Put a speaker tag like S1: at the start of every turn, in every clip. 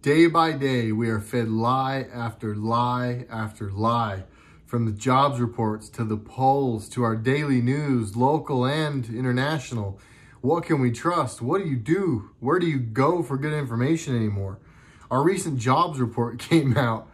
S1: Day by day, we are fed lie after lie after lie. From the jobs reports to the polls to our daily news, local and international. What can we trust? What do you do? Where do you go for good information anymore? Our recent jobs report came out.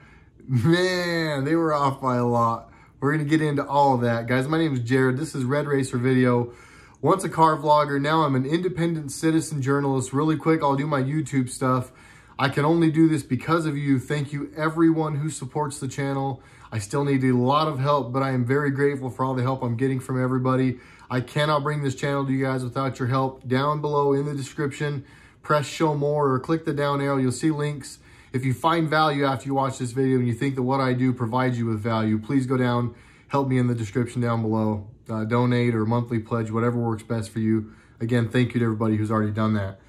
S1: Man, they were off by a lot. We're going to get into all of that. Guys, my name is Jared. This is RedRacer Video. Once a car vlogger, now I'm an independent citizen journalist. Really quick, I'll do my YouTube stuff. I can only do this because of you. Thank you everyone who supports the channel. I still need a lot of help, but I am very grateful for all the help I'm getting from everybody. I cannot bring this channel to you guys without your help. Down below in the description, press show more or click the down arrow. You'll see links. If you find value after you watch this video and you think that what I do provides you with value, please go down, help me in the description down below. Donate or monthly pledge, whatever works best for you. Again, thank you to everybody who's already done that.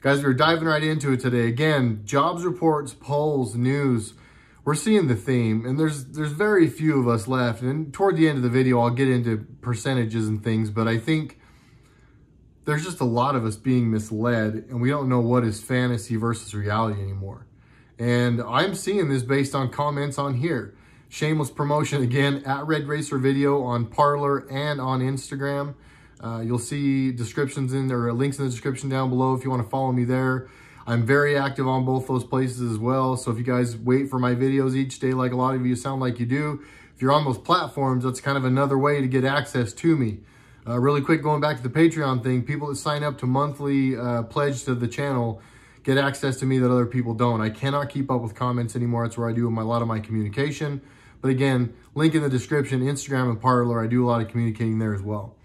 S1: Guys, we're diving right into it today. Again, jobs reports, polls, news. We're seeing the theme, and there's very few of us left. And toward the end of the video, I'll get into percentages and things, but I think there's just a lot of us being misled, and we don't know what is fantasy versus reality anymore. And I'm seeing this based on comments on here. Shameless promotion again, at RedRacer Video on Parler and on Instagram. You'll see descriptions in there, or links in the description down below if you want to follow me there. I'm very active on both those places as well. So if you guys wait for my videos each day, like a lot of you sound like you do, if you're on those platforms, that's kind of another way to get access to me. Really quick, going back to the Patreon thing, people that sign up to monthly pledge to the channel get access to me that other people don't. I cannot keep up with comments anymore. That's where I do a lot of my communication. But again, link in the description, Instagram and Parler. I do a lot of communicating there as well.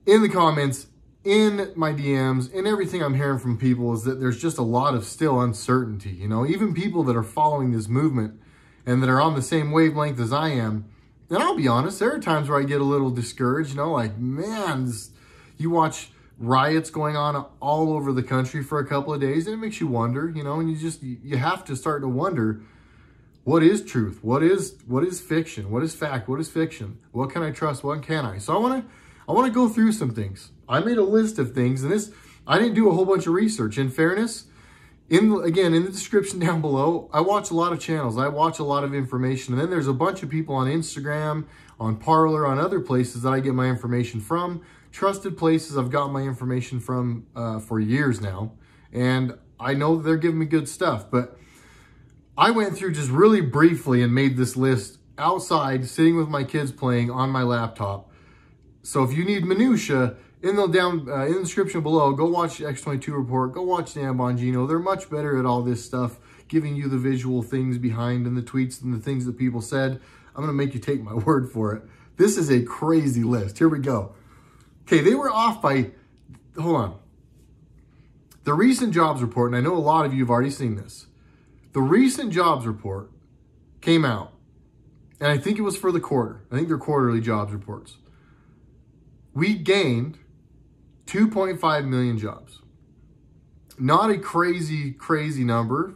S1: In the comments, in my DMs, in everything I'm hearing from people is that there's just a lot of still uncertainty. You know, even people that are following this movement and that are on the same wavelength as I am. And I'll be honest, there are times where I get a little discouraged, you know, like, man, you watch riots going on all over the country for a couple of days and it makes you wonder, you know, and you have to start to wonder, what is truth? What is fiction? What is fact? What is fiction? What can I trust? What can't I? So I want to go through some things. I made a list of things, and I didn't do a whole bunch of research. In fairness, again, in the description down below, I watch a lot of channels. I watch a lot of information, and then there's a bunch of people on Instagram, on Parler, on other places that I get my information from. Trusted places I've got my information from for years now, and I know that they're giving me good stuff. But I went through just really briefly and made this list outside, sitting with my kids playing on my laptop. So if you need minutia, in the description below, go watch the X22 report, go watch Dan Bongino. They're much better at all this stuff, giving you the visual things behind and the tweets and the things that people said. I'm gonna make you take my word for it. This is a crazy list. Here we go. Okay, they were off by, hold on. The recent jobs report, and I know a lot of you have already seen this. The recent jobs report came out, and I think it was for the quarter. I think they're quarterly jobs reports. We gained 2.5 million jobs. Not a crazy, crazy number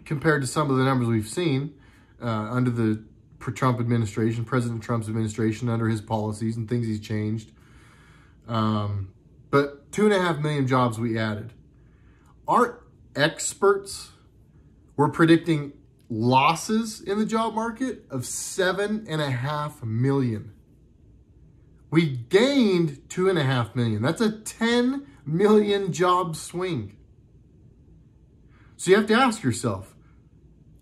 S1: compared to some of the numbers we've seen under the Trump administration, President Trump's administration, under his policies and things he's changed. But 2.5 million jobs we added. Our experts were predicting losses in the job market of 7.5 million. We gained 2.5 million. That's a 10 million job swing. So you have to ask yourself,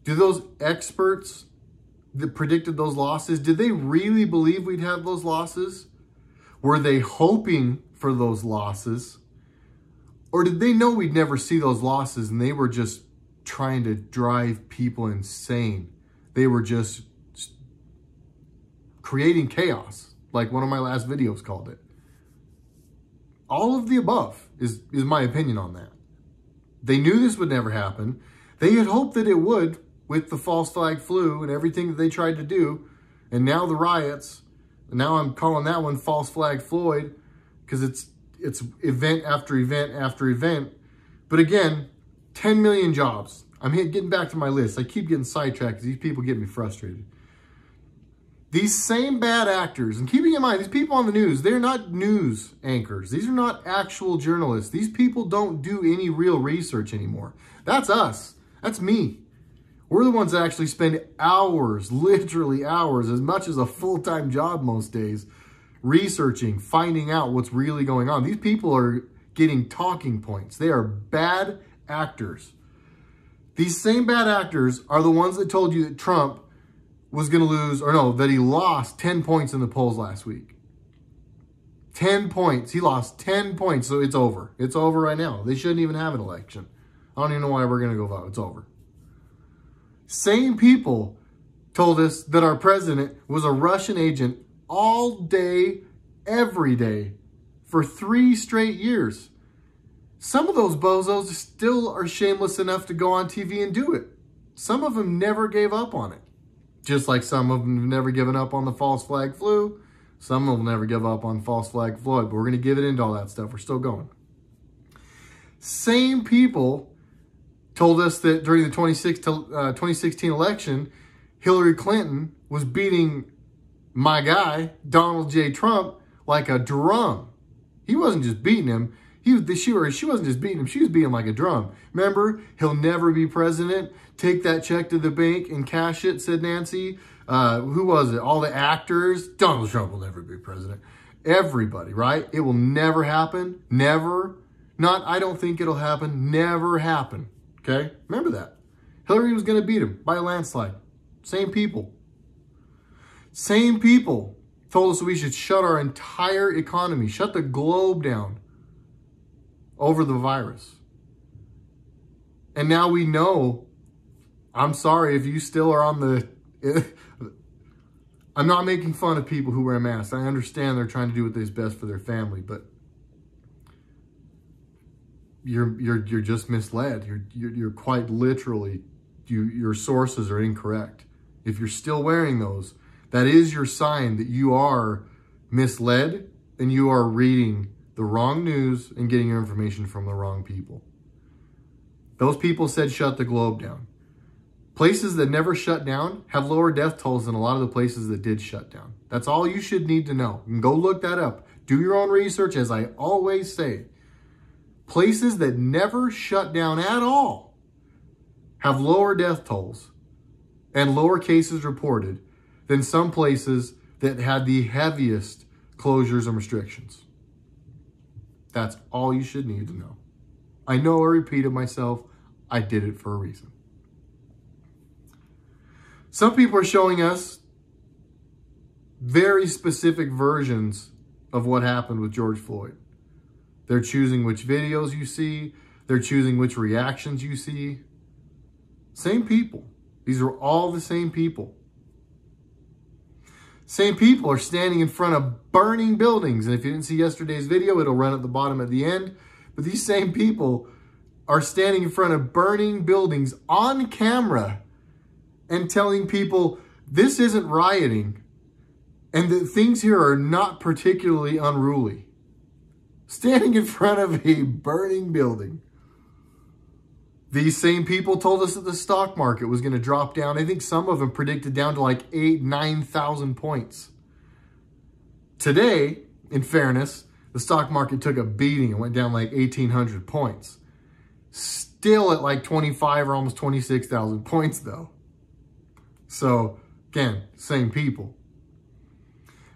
S1: do those experts that predicted those losses, did they really believe we'd have those losses? Were they hoping for those losses? Or did they know we'd never see those losses and they were just trying to drive people insane? They were just creating chaos, like one of my last videos called it. All of the above is my opinion on that. They knew this would never happen. They had hoped that it would with the false flag flu and everything that they tried to do. And now the riots, and now I'm calling that one false flag Floyd because it's event after event after event. But again, 10 million jobs. I'm getting back to my list. I keep getting sidetracked because these people get me frustrated. These same bad actors, and keeping in mind, these people on the news, they're not news anchors. These are not actual journalists. These people don't do any real research anymore. That's us. That's me. We're the ones that actually spend hours, literally hours, as much as a full-time job most days, researching, finding out what's really going on. These people are getting talking points. They are bad actors. These same bad actors are the ones that told you that Trump was going to lose, or no, that he lost 10 points in the polls last week. 10 points. He lost 10 points, so it's over. It's over right now. They shouldn't even have an election. I don't even know why we're going to go vote. It's over. Same people told us that our president was a Russian agent all day, every day, for 3 straight years. Some of those bozos still are shameless enough to go on TV and do it. Some of them never gave up on it. Just like some of them have never given up on the false flag flu. Some will never give up on false flag Floyd, but we're going to give it into all that stuff. We're still going. Same people told us that during the 2016 election, Hillary Clinton was beating my guy, Donald J. Trump, like a drum. He wasn't just beating him. She wasn't just beating him. She was beating him like a drum. Remember, he'll never be president. Take that check to the bank and cash it, said Nancy. Who was it? All the actors. Donald Trump will never be president. Everybody, right? It will never happen. Never. Not, I don't think it'll happen. Never happen. Okay? Remember that. Hillary was going to beat him by a landslide. Same people. Same people told us we should shut our entire economy, shut the globe down over the virus. And now we know, I'm sorry if you still are on the... I'm not making fun of people who wear masks. I understand they're trying to do what is best for their family, but you're just misled. You're quite literally, your sources are incorrect. If you're still wearing those, that is your sign that you are misled and you are reading the wrong news and getting your information from the wrong people. Those people said shut the globe down. Places that never shut down have lower death tolls than a lot of the places that did shut down. That's all you should need to know. You can go look that up. Do your own research, as I always say. Places that never shut down at all have lower death tolls and lower cases reported than some places that had the heaviest closures and restrictions. That's all you should need to know. I know I repeated myself. I did it for a reason. Some people are showing us very specific versions of what happened with George Floyd. They're choosing which videos you see. They're choosing which reactions you see. Same people. These are all the same people. Same people are standing in front of burning buildings. And if you didn't see yesterday's video, it'll run at the bottom at the end. But these same people are standing in front of burning buildings on camera and telling people this isn't rioting and that things here are not particularly unruly. Standing in front of a burning building. These same people told us that the stock market was going to drop down. I think some of them predicted down to like 8,000, 9,000 points. Today, in fairness, the stock market took a beating and went down like 1,800 points. Still at like 25 or almost 26,000 points though. So, again, same people.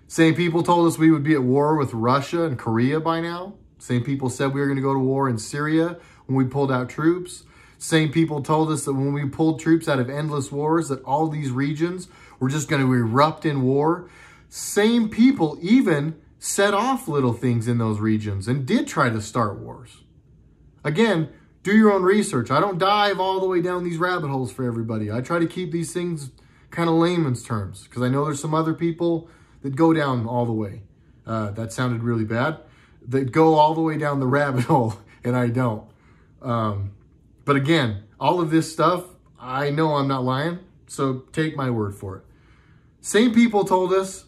S1: Same people told us we would be at war with Russia and Korea by now. Same people said we were going to go to war in Syria when we pulled out troops. Same people told us that when we pulled troops out of endless wars, that all these regions were just going to erupt in war. Same people even set off little things in those regions and did try to start wars. Again, do your own research. I don't dive all the way down these rabbit holes for everybody. I try to keep these things kind of layman's terms because I know there's some other people that go down all the way. That sounded really bad. That go all the way down the rabbit hole, and I don't. But again, all of this stuff, I know I'm not lying, so take my word for it. Same people told us,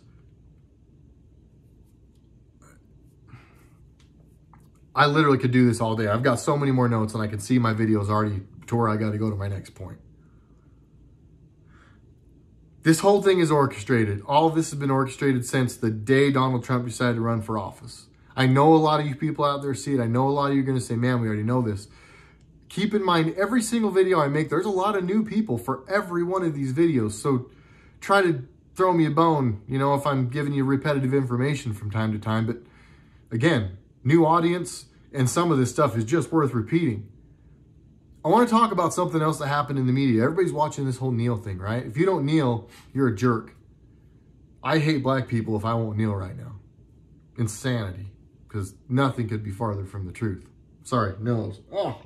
S1: I literally could do this all day. I've got so many more notes and I can see my videos already to where I got to go to my next point. This whole thing is orchestrated. All of this has been orchestrated since the day Donald Trump decided to run for office. I know a lot of you people out there see it. I know a lot of you are going to say, man, we already know this. Keep in mind, every single video I make, there's a lot of new people for every one of these videos. So try to throw me a bone, you know, if I'm giving you repetitive information from time to time. But again, new audience, and some of this stuff is just worth repeating. I want to talk about something else that happened in the media. Everybody's watching this whole kneel thing, right? If you don't kneel, you're a jerk. I hate black people if I won't kneel right now. Insanity. Because nothing could be farther from the truth. Sorry, nose. Oh.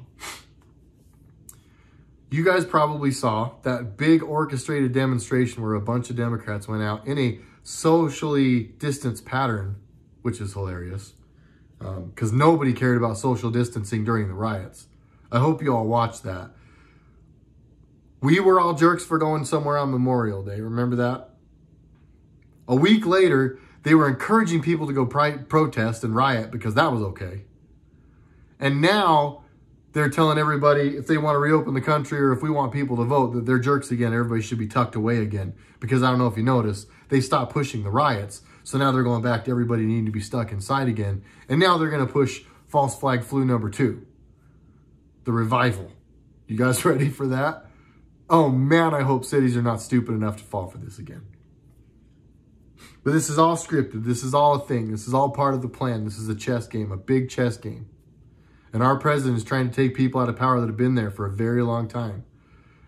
S1: You guys probably saw that big orchestrated demonstration where a bunch of Democrats went out in a socially distanced pattern, which is hilarious, because nobody cared about social distancing during the riots. I hope you all watched that. We were all jerks for going somewhere on Memorial Day. Remember that? A week later, they were encouraging people to go protest and riot because that was okay. And now they're telling everybody if they want to reopen the country or if we want people to vote, that they're jerks again. Everybody should be tucked away again. Because I don't know if you noticed, they stopped pushing the riots. So now they're going back to everybody needing to be stuck inside again. And now they're going to push false flag flu #2. The revival. You guys ready for that? Oh man, I hope cities are not stupid enough to fall for this again. But this is all scripted. This is all a thing. This is all part of the plan. This is a chess game, a big chess game. And our president is trying to take people out of power that have been there for a very long time.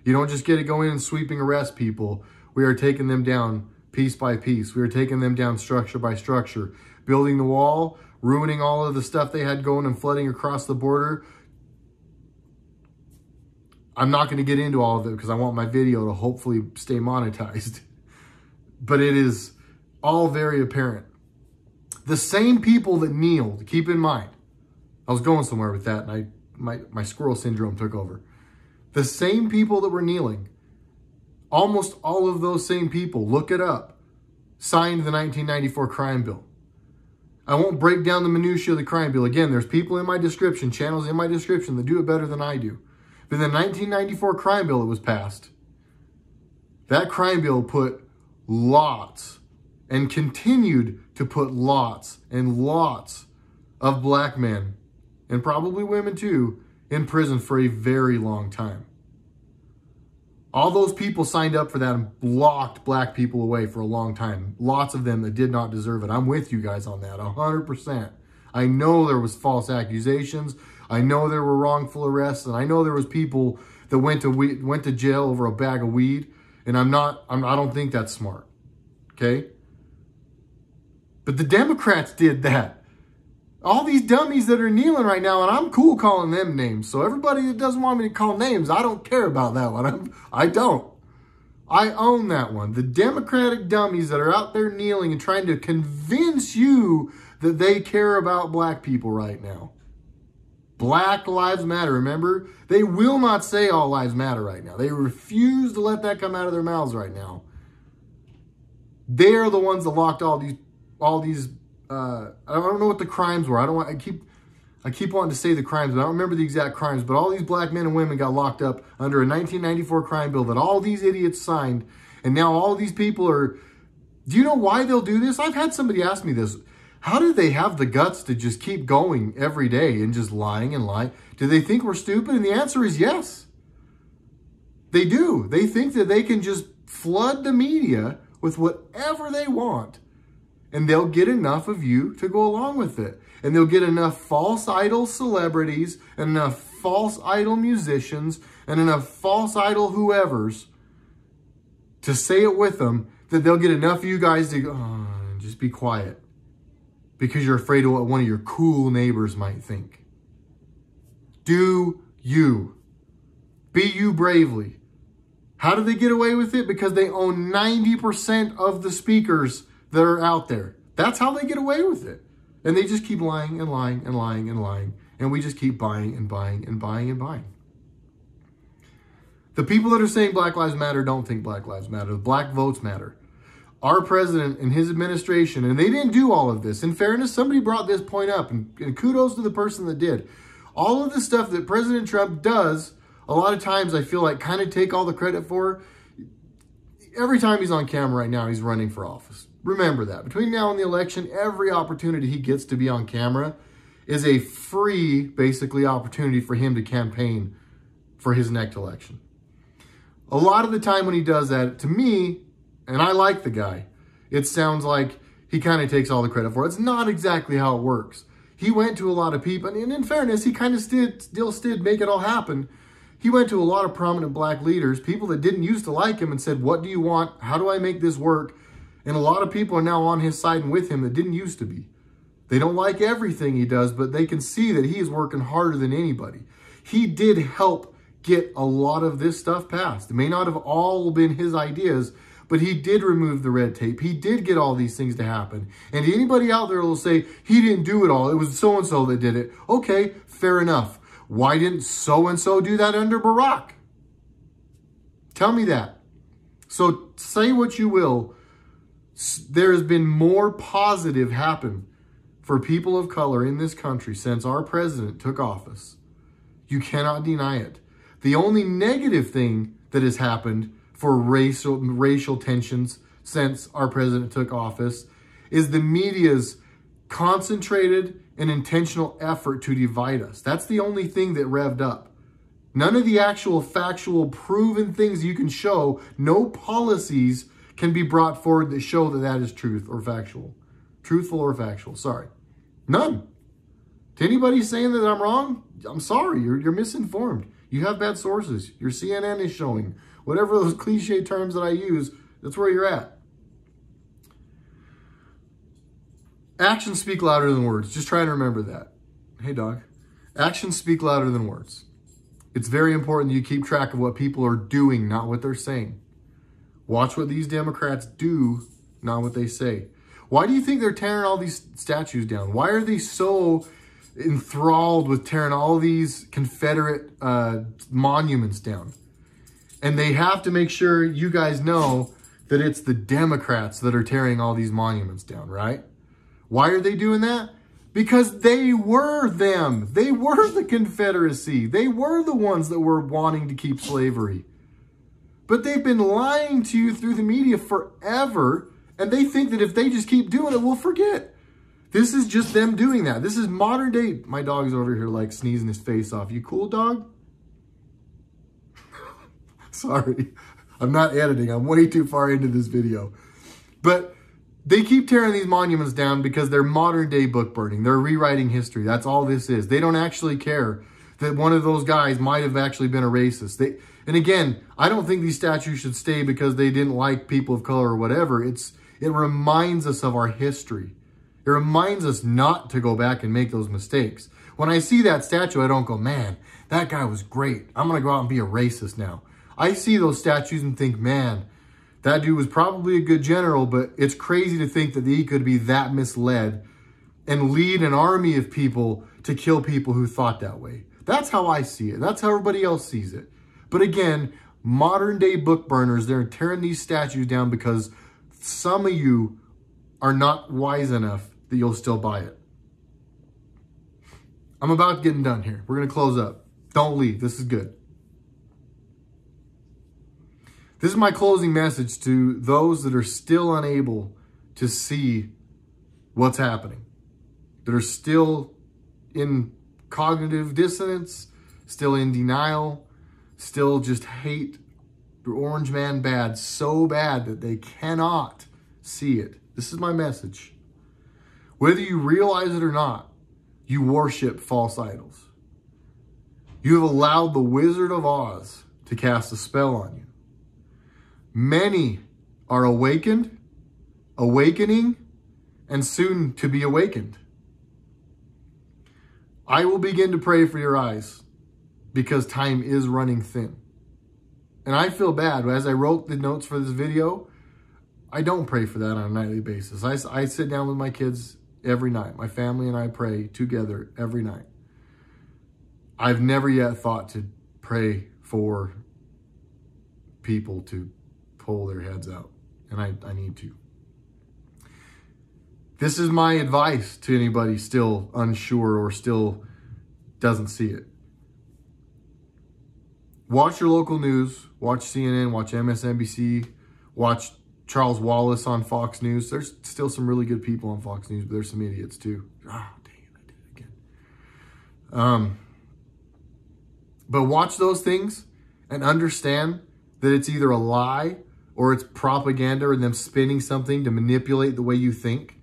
S1: You don't just get to go in and sweeping arrest people. We are taking them down piece by piece. We are taking them down structure by structure. Building the wall, ruining all of the stuff they had going and flooding across the border. I'm not going to get into all of it because I want my video to hopefully stay monetized. But it is all very apparent. The same people that kneeled, keep in mind, I was going somewhere with that, and my squirrel syndrome took over. The same people that were kneeling, almost all of those same people, look it up, signed the 1994 crime bill. I won't break down the minutiae of the crime bill. Again, there's people in my description, channels in my description that do it better than I do. But the 1994 crime bill that was passed, that crime bill put lots and continued to put lots and lots of black men, and probably women too, in prison for a very long time. All those people signed up for that and blocked black people away for a long time. Lots of them that did not deserve it. I'm with you guys on that, 100%. I know there was false accusations. I know there were wrongful arrests, and I know there was people that went to jail over a bag of weed, and I don't think that's smart, okay? But the Democrats did that. All these dummies that are kneeling right now, and I'm cool calling them names. So everybody that doesn't want me to call names, I don't care about that one. I don't. I own that one. The Democratic dummies that are out there kneeling and trying to convince you that they care about black people right now. Black Lives Matter, remember? They will not say all lives matter right now. They refuse to let that come out of their mouths right now. They're the ones that locked all these I don't know what the crimes were. I keep wanting to say the crimes, but I don't remember the exact crimes. But all these black men and women got locked up under a 1994 crime bill that all these idiots signed. And now all these people are... Do you know why they'll do this? I've had somebody ask me this. How do they have the guts to just keep going every day and just lying and lying? Do they think we're stupid? And the answer is yes. They do. They think that they can just flood the media with whatever they want. And they'll get enough of you to go along with it. And they'll get enough false idol celebrities and enough false idol musicians and enough false idol whoever's to say it with them that they'll get enough of you guys to go, oh, just be quiet. Because you're afraid of what one of your cool neighbors might think. Do you. Be you bravely. How do they get away with it? Because they own 90% of the speakers that are out there. That's how they get away with it. And they just keep lying and lying and lying and lying. And we just keep buying and buying and buying and buying. The people that are saying Black Lives Matter don't think Black Lives Matter. Black votes matter. Our president and his administration, and they didn't do all of this. In fairness, somebody brought this point up, and kudos to the person that did. All of the stuff that President Trump does, a lot of times I feel like kind of take all the credit for. Every time he's on camera right now, he's running for office. Remember that. Between now and the election, every opportunity he gets to be on camera is a free, basically, opportunity for him to campaign for his next election. A lot of the time when he does that, to me, and I like the guy, it sounds like he kind of takes all the credit for it. It's not exactly how it works. He went to a lot of people, and in fairness, he kind of still did make it all happen. He went to a lot of prominent black leaders, people that didn't used to like him, and said, what do you want? How do I make this work? And a lot of people are now on his side and with him that didn't used to be. They don't like everything he does, but they can see that he is working harder than anybody. He did help get a lot of this stuff passed. It may not have all been his ideas, but he did remove the red tape. He did get all these things to happen. And anybody out there will say, he didn't do it all. It was so-and-so that did it. Okay, fair enough. Why didn't so-and-so do that under Barack? Tell me that. So say what you will. There has been more positive happen for people of color in this country since our president took office. You cannot deny it. The only negative thing that has happened for racial tensions since our president took office is the media's concentrated and intentional effort to divide us. That's the only thing that revved up. None of the actual factual proven things you can show, no policies can be brought forward that show that that is truth or factual. Truthful or factual, sorry. None. To anybody saying that I'm wrong, I'm sorry, you're misinformed. You have bad sources. Your CNN is showing. Whatever those cliche terms that I use, that's where you're at. Actions speak louder than words. Just try and remember that. Hey, dog. Actions speak louder than words. It's very important that you keep track of what people are doing, not what they're saying. Watch what these Democrats do, not what they say. Why do you think they're tearing all these statues down? Why are they so enthralled with tearing all these Confederate monuments down? And they have to make sure you guys know that it's the Democrats that are tearing all these monuments down, right? Why are they doing that? Because they were them. They were the Confederacy. They were the ones that were wanting to keep slavery. But they've been lying to you through the media forever, and they think that if they just keep doing it, we'll forget. This is just them doing that. This is modern day. My dog's over here like sneezing his face off. You cool, dog? Sorry, I'm not editing. I'm way too far into this video. But they keep tearing these monuments down because they're modern day book burning. They're rewriting history. That's all this is. They don't actually care that one of those guys might have actually been a racist. And again, I don't think these statues should stay because they didn't like people of color or whatever. It reminds us of our history. It reminds us not to go back and make those mistakes. When I see that statue, I don't go, man, that guy was great. I'm going to go out and be a racist now. I see those statues and think, man, that dude was probably a good general, but it's crazy to think that he could be that misled and lead an army of people to kill people who thought that way. That's how I see it. That's how everybody else sees it. But again, modern day book burners, they're tearing these statues down because some of you are not wise enough that you'll still buy it. I'm about getting done here. We're going to close up. Don't leave. This is good. This is my closing message to those that are still unable to see what's happening, that are still in cognitive dissonance, still in denial, still just hate the orange man bad, so bad that they cannot see it. This is my message. Whether you realize it or not, you worship false idols. You have allowed the Wizard of Oz to cast a spell on you. Many are awakened, awakening, and soon to be awakened. I will begin to pray for your eyes because time is running thin. And I feel bad. As I wrote the notes for this video, I don't pray for that on a nightly basis. I sit down with my kids every night. My family and I pray together every night. I've never yet thought to pray for people to pull their heads out, and I need to. This is my advice to anybody still unsure or still doesn't see it. Watch your local news, watch CNN, watch MSNBC, watch Charles Wallace on Fox News. There's still some really good people on Fox News, but there's some idiots too. Ah, dang it, I did it again. But watch those things and understand that it's either a lie or it's propaganda or them spinning something to manipulate the way you think.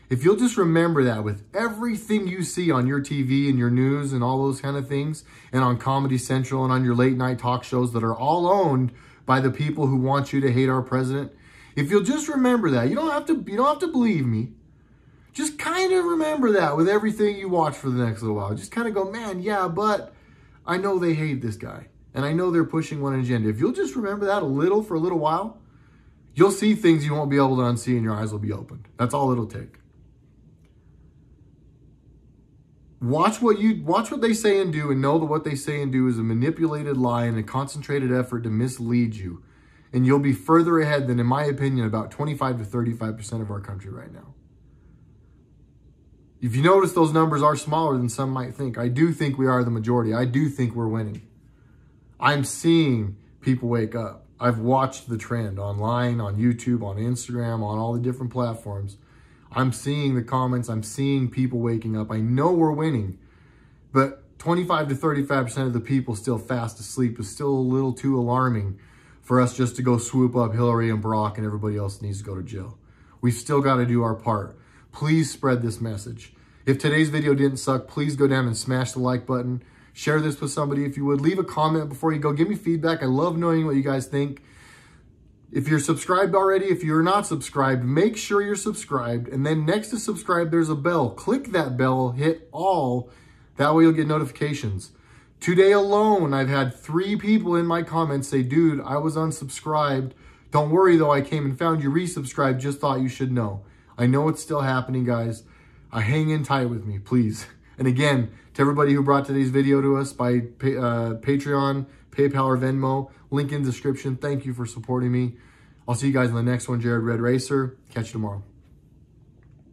S1: If you'll just remember that with everything you see on your TV and your news and all those kind of things, and on Comedy Central and on your late night talk shows that are all owned by the people who want you to hate our president, if you'll just remember that, you don't have to believe me. Just kind of remember that with everything you watch for the next little while. Just kind of go, man, yeah, but I know they hate this guy. And I know they're pushing one agenda. If you'll just remember that for a little while, you'll see things you won't be able to unsee and your eyes will be opened. That's all it'll take. Watch what they say and do, and know that what they say and do is a manipulated lie and a concentrated effort to mislead you. And you'll be further ahead than, in my opinion, about 25 to 35% of our country right now. If you notice, those numbers are smaller than some might think. I do think we are the majority. I do think we're winning. I'm seeing people wake up. I've watched the trend online, on YouTube, on Instagram, on all the different platforms. I'm seeing the comments. I'm seeing people waking up. I know we're winning, but 25 to 35% of the people still fast asleep is still a little too alarming for us just to go swoop up Hillary and Barack and everybody else needs to go to jail. We've still got to do our part. Please spread this message. If today's video didn't suck, please go down and smash the like button. Share this with somebody if you would. Leave a comment before you go. Give me feedback. I love knowing what you guys think. If you're subscribed already, if you're not subscribed, make sure you're subscribed. And then next to subscribe, there's a bell. Click that bell, hit all. That way you'll get notifications. Today alone, I've had 3 people in my comments say, dude, I was unsubscribed. Don't worry though, I came and found you resubscribed. Just thought you should know. I know it's still happening, guys. Hang in tight with me, please. And again, to everybody who brought today's video to us by Patreon, PayPal, or Venmo, link in the description. Thank you for supporting me. I'll see you guys in the next one. Jared, RedRacer. Catch you tomorrow.